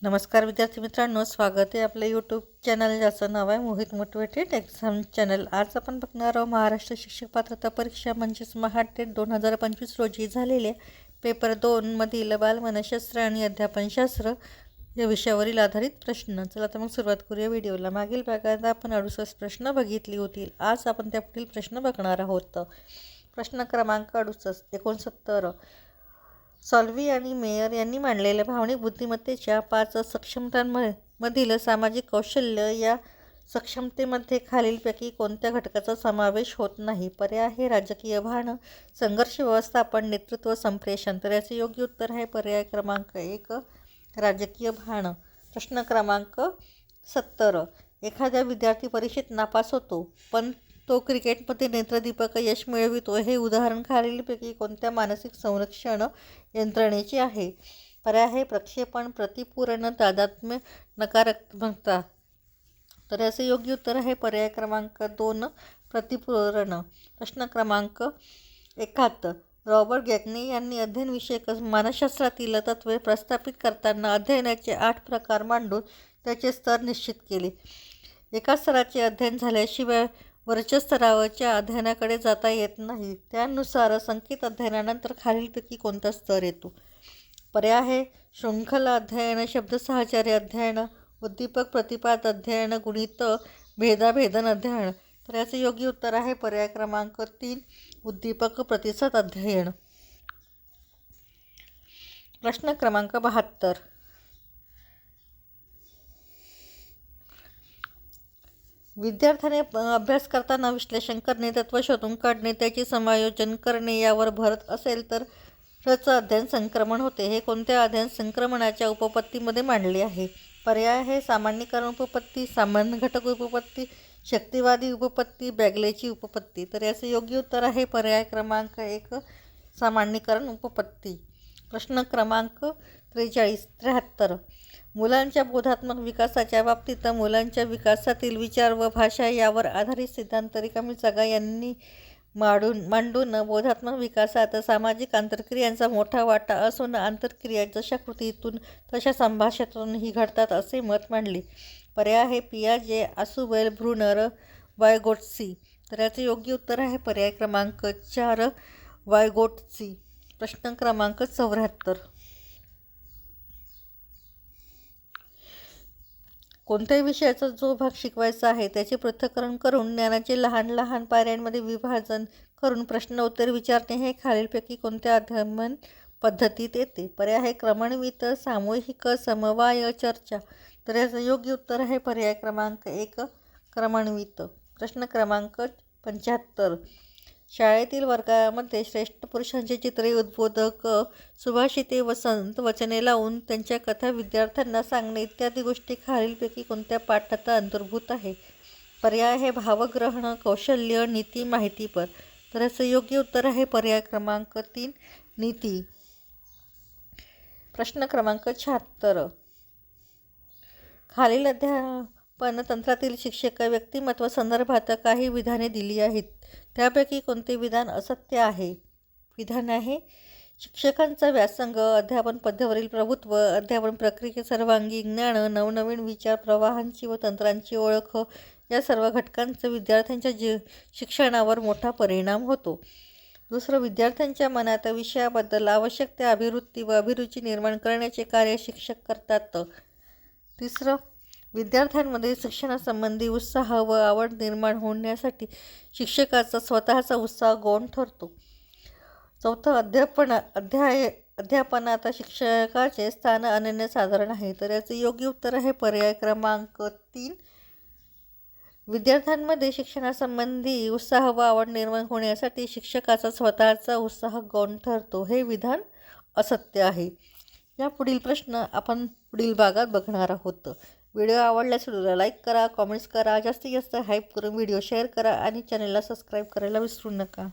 नमस्कार विद्यार्थी मित्रांनो, स्वागत आहे आपल्या यूट्यूब चॅनल ज्याचं नाव आहे मोहित मोटिवेटेड एक्झाम चॅनल। आज आपण बघणार आहोत महाराष्ट्र शिक्षक पात्रता परीक्षा म्हणजेच महाटेट 2025 रोजी झालेले पेपर 2 मधील बालमानसशास्त्र आणि अध्यापनशास्त्र या विषयावरील आधारित प्रश्न। चला तर मग सुरुवात करूया व्हिडिओला। मागील भागात आपण 68 प्रश्न बघितली होती। आज आपण त्यापुढील प्रश्न बघणार आहोत। प्रश्न क्रमांक 69। सॉल्व्ही आणि मेयर यांनी मांडलेल्या भावनिक बुद्धिमत्तेच्या 5 सक्षमतांमधील सामाजिक कौशल्य या सक्षमतेमध्ये खालीलपैकी कोणत्या घटकाचा समावेश होत नाही? पर्याय आहे राजकीय भान, संघर्ष व्यवस्थापन, नेतृत्व, संप्रेषण। तर याचे योग्य उत्तर आहे पर्याय क्रमांक 1 राजकीय भान। प्रश्न क्रमांक 70। एखादा विद्यार्थी परीक्षेत नापास होतो पण तो क्रिकेटमध्ये नेत्रदीपक यश मिळवितो, हे उदाहरण खालीलपैकी कोणत्या मानसिक संरक्षण यंत्रणेचे आहे? पर्याय आहे प्रक्षेपण, प्रतिपूरण, तादात्म्य, नकारात्मकता। तर याचे योग्य उत्तर आहे पर्याय क्रमांक 2 प्रतिपूरण। प्रश्न क्रमांक 71। रॉबर्ट गॅग्ने यांनी अध्ययनविषयक मानसशास्त्रातील तत्त्वे प्रस्थापित करताना अध्ययनाचे 8 प्रकार मांडून त्याचे स्तर निश्चित केले। एका स्तराचे अध्ययन झाल्याशिवाय वरच्या स्तरावरच्या अध्ययनाकडे जाता येत नाही। त्यानुसार संकेत अध्ययनानंतर खालीलपैकी कोणता स्तर येतो? पर्याय आहे शृंखला अध्ययन, शब्दसाहचर्य अध्ययन, उद्दीपक प्रतिपाद अध्ययन, गुणित भेदाभेदन अध्ययन। तर याचे योग्य उत्तर आहे पर्याय क्रमांक 3 उद्दीपक प्रतिसाद अध्ययन। प्रश्न क्रमांक 72। विद्यार्थ्याने अभ्यास करताना विश्लेषण करणे, तत्त्व शोधून काढणे, त्याचे समायोजन करणे यावर भरत असेल तर रच अध्ययन संक्रमण होते। हे कोणत्या अध्ययन संक्रमणाच्या उपपत्तीमध्ये मांडले आहे? पर्याय आहे सामान्यीकरण उपपत्ती, सामान्य घटक उपपत्ती, शक्तिवादी उपपत्ती, बॅगलेची उपपत्ती। तर याचे योग्य उत्तर आहे पर्याय क्रमांक 1 सामान्यीकरण उपपत्ती। प्रश्न क्रमांक 73। मुलांच्या बोधात्मक विकासाच्या बाबतीत मुलांच्या विकासातील विचार व भाषा यावर आधारित सिद्धांत रिकामी जागा यांनी मांडून बोधात्मक विकासात सामाजिक आंतरक्रियांचा मोठा वाटा असून आंतरक्रिया जशा कृतीतून तशा संभाषणातूनही घडतात असे मत मांडले। पर्याय आहे पियाजे, आसुबेल, ब्रुनर, वायगोट्स्की। तर याचे योग्य उत्तर आहे पर्याय क्रमांक 4 वायगोट्स्की। प्रश्न क्रमांक 74। कोणत्याही विषयाचा जो भाग शिकवायचा आहे त्याचे पृथक्करण करून ज्ञानाचे लहान लहान पायऱ्यांमध्ये विभाजन करून प्रश्न उत्तर विचारणे हे खालीलपैकी कोणत्या अध्ययन पद्धतीत येते? पर्याय आहे क्रमणवित, सामूहिक, समवाय, चर्चा। तर याचं योग्य उत्तर आहे पर्याय क्रमांक 1 क्रमणवित। प्रश्न क्रमांक 75। शाळेतील वर्गामध्ये श्रेष्ठ पुरुषांचे चित्रे, उद्बोधक, सुभाषिते व संत वचने लावून त्यांच्या कथा विद्यार्थ्यांना सांगणे इत्यादी गोष्टी खालीलपैकी कोणत्या पाठात अंतर्भूत आहे? पर्याय आहे भावग्रहण, कौशल्य, नीती, माहितीपर। तर याचं योग्य उत्तर आहे पर्याय क्रमांक 3 नीती। प्रश्न क्रमांक 76। खालील अध्यापन तंत्रातील शिक्षक व्यक्तिमत्व संदर्भात काही विधाने दिली आहेत, त्यापैकी कोणते विधान असत्य आहे? विधान आहे शिक्षकांचा व्यासंग, अध्यापन पद्धतीवरील प्रभुत्व, अध्यापन प्रक्रियेचे सर्वांगीण ज्ञान, नवनवीन विचार प्रवाहांची व तंत्रांची ओळख या सर्व घटकांचा विद्यार्थ्यांच्या शिक्षणावर मोठा परिणाम होतो। दुसरं, विद्यार्थ्यांच्या मनात विषयाबद्दल आवश्यक त्या अभिवृत्ती व अभिरुची निर्माण करण्याचे कार्य शिक्षक करतात। तिसरं, विद्यार्थ्यांमध्ये शिक्षणासंबंधी उत्साह व आवड निर्माण होण्यासाठी शिक्षकाचा स्वतःचा उत्साह गौण ठरतो। चौथं, अध्यापनात शिक्षकाचे स्थान अनन्यसाधारण आहे। तर याचे योग्य उत्तर आहे पर्याय क्रमांक 3 विद्यार्थ्यांमध्ये शिक्षणासंबंधी उत्साह व आवड निर्माण होण्यासाठी शिक्षकाचा स्वतःचा उत्साह गौण ठरतो, हे विधान असत्य आहे। या पुढील प्रश्न आपण पुढील भागात बघणार आहोत। व्हिडिओ आवडल्यास व्हिडिओला लाईक करा, कॉमेंट्स करा, जास्तीत जास्त हाईप करून व्हिडिओ शेअर करा आणि चॅनलला सबस्क्राईब करायला विसरू नका।